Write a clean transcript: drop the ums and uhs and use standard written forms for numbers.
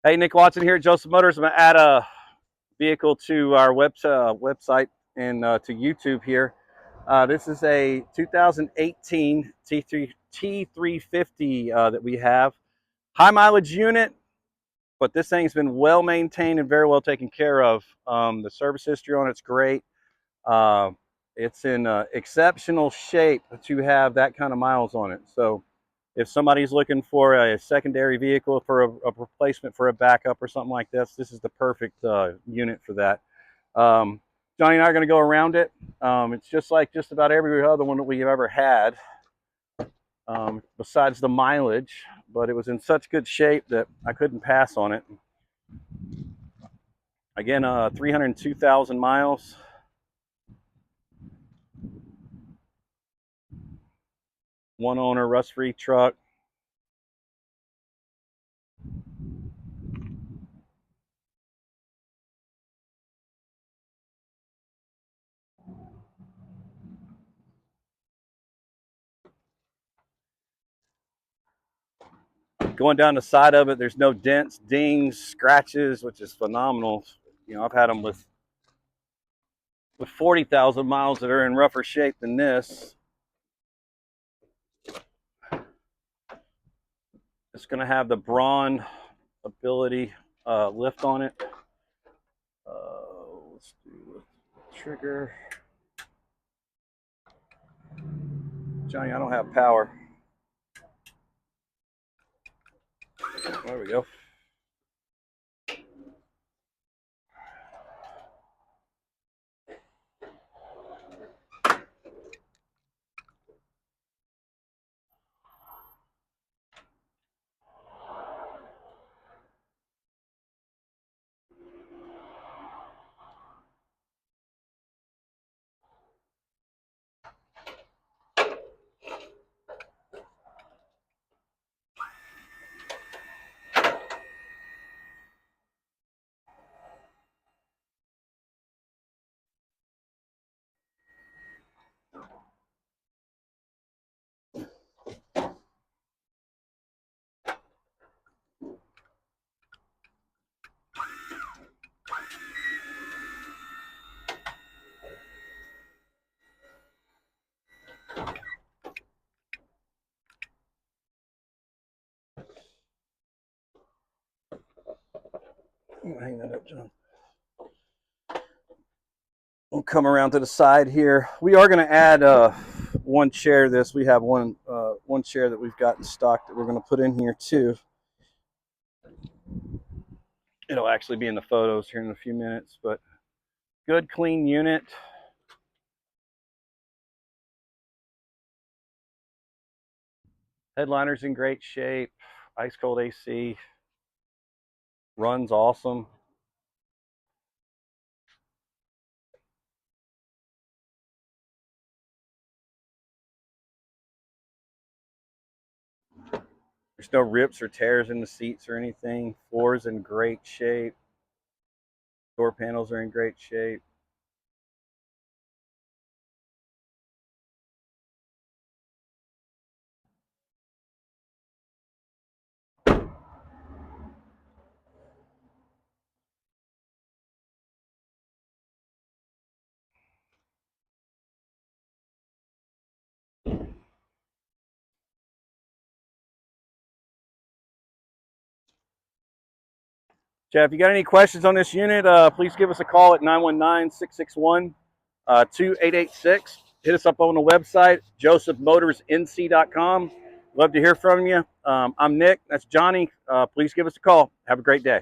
Hey, Nick Watson here at Joseph Motors. I'm going to add a vehicle to our website and to YouTube here. This is a 2018 T350 that we have. High mileage unit, but this thing's been well maintained and very well taken care of. The service history on it's great. It's in exceptional shape to have that kind of miles on it. So if somebody's looking for a secondary vehicle for a replacement for a backup or something like this, this is the perfect unit for that. Johnny and I are going to go around it. It's just like just about every other one that we've ever had, besides the mileage, but it was in such good shape that I couldn't pass on it. Again, 302,000 miles. One owner, rust-free truck. Going down the side of it, there's no dents, dings, scratches, which is phenomenal. You know, I've had them with 40,000 miles that are in rougher shape than this. It's going to have the BraunAbility lift on it. Let's do the trigger. Johnny, I don't have power. There we go. Hang that up, John. We'll come around to the side here. We are going to add one chair to this. We have one chair that we've got in stock that we're going to put in here too. It'll actually be in the photos here in a few minutes, but good, clean unit. Headliner's in great shape. Ice cold AC. Runs awesome. There's no rips or tears in the seats or anything. Floor's in great shape. Door panels are in great shape. Jeff, if you got any questions on this unit, please give us a call at 919-661-2886. Hit us up on the website, josephmotorsnc.com. Love to hear from you. I'm Nick. That's Johnny. Please give us a call. Have a great day.